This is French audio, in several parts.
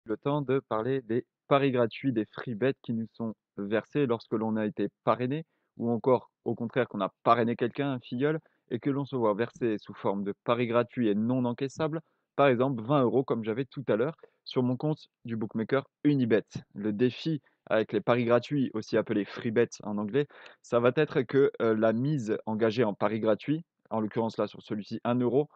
Le temps de parler des paris gratuits, des free bets qui nous sont versés lorsque l'on a été parrainé ou encore, au contraire, qu'on a parrainé quelqu'un, un filleul, et que l'on se voit verser sous forme de paris gratuits et non encaissables, par exemple 20 euros comme j'avais tout à l'heure sur mon compte du bookmaker Unibet. Le défi avec les paris gratuits, aussi appelés free bets en anglais, ça va être que la mise engagée en paris gratuit, en l'occurrence là sur celui-ci 1 euro,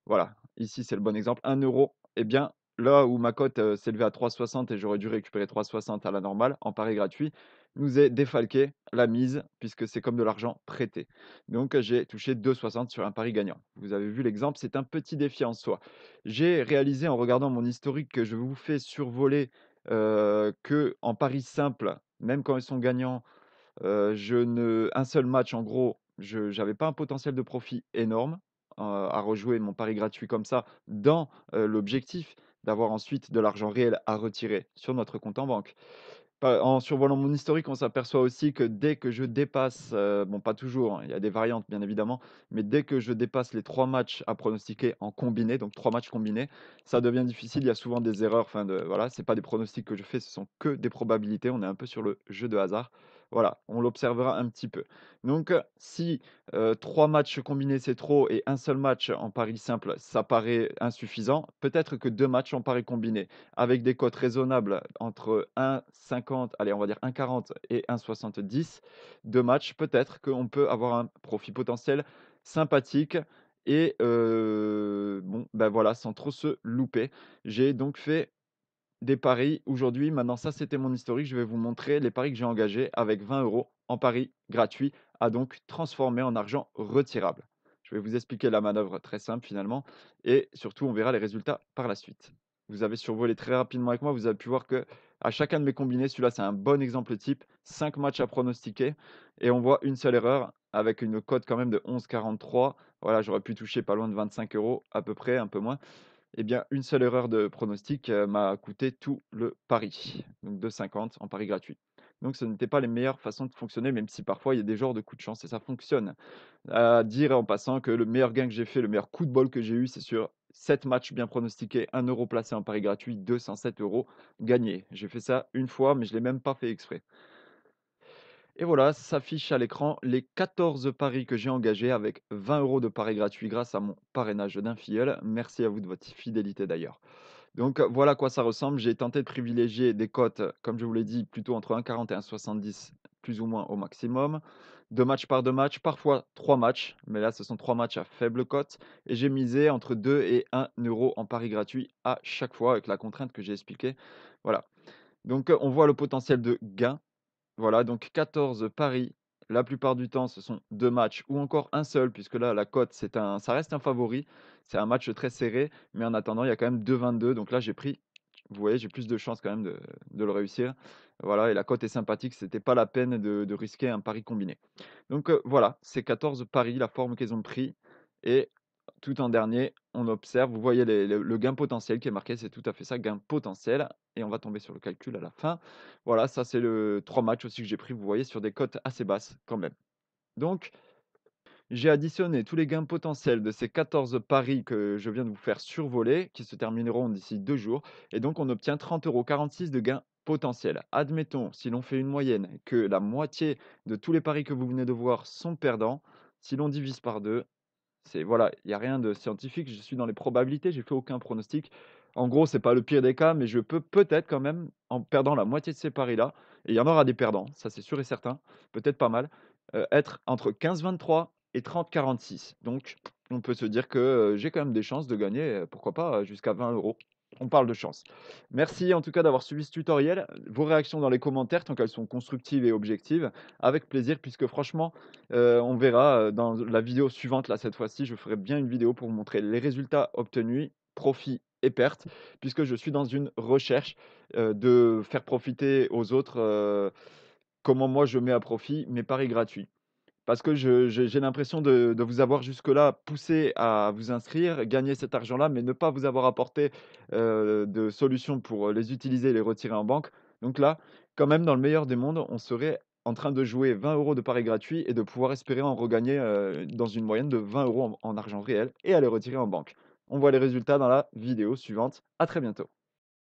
voilà, ici, c'est le bon exemple. 1 €, eh bien, là où ma cote, s'élevait à 3,60 et j'aurais dû récupérer 3,60 à la normale en pari gratuit, nous est défalqué la mise puisque c'est comme de l'argent prêté. Donc, j'ai touché 2,60 sur un pari gagnant. Vous avez vu l'exemple, c'est un petit défi en soi. J'ai réalisé en regardant mon historique que je vous fais survoler, qu'en pari simple, même quand ils sont gagnants, je ne un seul match en gros, je j'avais pas un potentiel de profit énorme, à rejouer mon pari gratuit comme ça dans, l'objectif d'avoir ensuite de l'argent réel à retirer sur notre compte en banque. En survolant mon historique, on s'aperçoit aussi que dès que je dépasse, bon pas toujours, hein, il y a des variantes bien évidemment, mais dès que je dépasse les 3 matchs à pronostiquer en combiné, donc 3 matchs combinés, ça devient difficile. Il y a souvent des erreurs, enfin de voilà, c'est pas des pronostics que je fais, ce sont que des probabilités. On est un peu sur le jeu de hasard. Voilà, on l'observera un petit peu. Donc, si, 3 matchs combinés c'est trop et un seul match en pari simple, ça paraît insuffisant, peut-être que 2 matchs en pari combiné avec des cotes raisonnables entre 1,50, allez, on va dire 1,40 et 1,70, 2 matchs, peut-être qu'on peut avoir un profit potentiel sympathique et bon, ben voilà, sans trop se louper. J'ai donc fait des paris aujourd'hui. Maintenant, ça, c'était mon historique. Je vais vous montrer les paris que j'ai engagés avec 20 euros en pari gratuit à donc transformer en argent retirable. Je vais vous expliquer la manœuvre très simple finalement et surtout, on verra les résultats par la suite. Vous avez survolé très rapidement avec moi. Vous avez pu voir que à chacun de mes combinés, celui-là, c'est un bon exemple type. 5 matchs à pronostiquer et on voit une seule erreur avec une cote quand même de 11,43. Voilà, j'aurais pu toucher pas loin de 25 euros à peu près, un peu moins. Eh bien, une seule erreur de pronostic, m'a coûté tout le pari, donc 2,50 en pari gratuit. Donc ce n'étaient pas les meilleures façons de fonctionner, même si parfois il y a des genres de coups de chance et ça fonctionne. À dire en passant que le meilleur gain que j'ai fait, le meilleur coup de bol que j'ai eu, c'est sur 7 matchs bien pronostiqués, 1 € placé en pari gratuit, 207 euros gagnés. J'ai fait ça une fois, mais je ne l'ai même pas fait exprès. Et voilà, s'affichent à l'écran les 14 paris que j'ai engagés avec 20 euros de paris gratuits grâce à mon parrainage d'un filleul. Merci à vous de votre fidélité d'ailleurs. Donc, voilà à quoi ça ressemble. J'ai tenté de privilégier des cotes, comme je vous l'ai dit, plutôt entre 1,40 et 1,70, plus ou moins au maximum. 2 matchs par 2 matchs, parfois 3 matchs, mais là, ce sont 3 matchs à faible cote et j'ai misé entre 2 et 1 € en pari gratuit à chaque fois avec la contrainte que j'ai expliquée. Voilà. Donc, on voit le potentiel de gain. Voilà, donc 14 paris. La plupart du temps, ce sont 2 matchs ou encore un seul, puisque là, la cote, ça reste un favori. C'est un match très serré, mais en attendant, il y a quand même 2,22. Donc là, j'ai pris, vous voyez, j'ai plus de chances quand même de le réussir. Voilà, et la cote est sympathique. C'était pas la peine de risquer un pari combiné. Donc voilà, ces 14 paris, la forme qu'ils ont pris. Et tout en dernier, on observe, vous voyez le gain potentiel qui est marqué, c'est tout à fait ça, gain potentiel. Et on va tomber sur le calcul à la fin. Voilà, ça c'est le 3 matchs aussi que j'ai pris, vous voyez, sur des cotes assez basses quand même. Donc, j'ai additionné tous les gains potentiels de ces 14 paris que je viens de vous faire survoler, qui se termineront d'ici 2 jours. Et donc, on obtient 30,46 € de gains potentiels. Admettons, si l'on fait une moyenne, que la moitié de tous les paris que vous venez de voir sont perdants. Si l'on divise par 2, c'est voilà, il y a rien de scientifique, je suis dans les probabilités, j'ai fait aucun pronostic. En gros, c'est pas le pire des cas, mais je peux peut-être quand même, en perdant la moitié de ces paris-là, et il y en aura des perdants, ça c'est sûr et certain, peut-être pas mal, être entre 15,23 et 30,46. Donc on peut se dire que, j'ai quand même des chances de gagner, pourquoi pas, jusqu'à 20 euros. On parle de chance. Merci en tout cas d'avoir suivi ce tutoriel. Vos réactions dans les commentaires, tant qu'elles sont constructives et objectives, avec plaisir puisque franchement, on verra, dans la vidéo suivante, là, cette fois-ci, je ferai bien une vidéo pour vous montrer les résultats obtenus, profits et pertes, puisque je suis dans une recherche, de faire profiter aux autres, comment moi je mets à profit mes paris gratuits. Parce que j'ai l'impression de vous avoir jusque-là poussé à vous inscrire, gagner cet argent-là, mais ne pas vous avoir apporté, de solutions pour, les utiliser et les retirer en banque. Donc là, quand même, dans le meilleur des mondes, on serait en train de jouer 20 € de paris gratuits et de pouvoir espérer en regagner, dans une moyenne de 20 € en argent réel et à les retirer en banque. On voit les résultats dans la vidéo suivante. À très bientôt.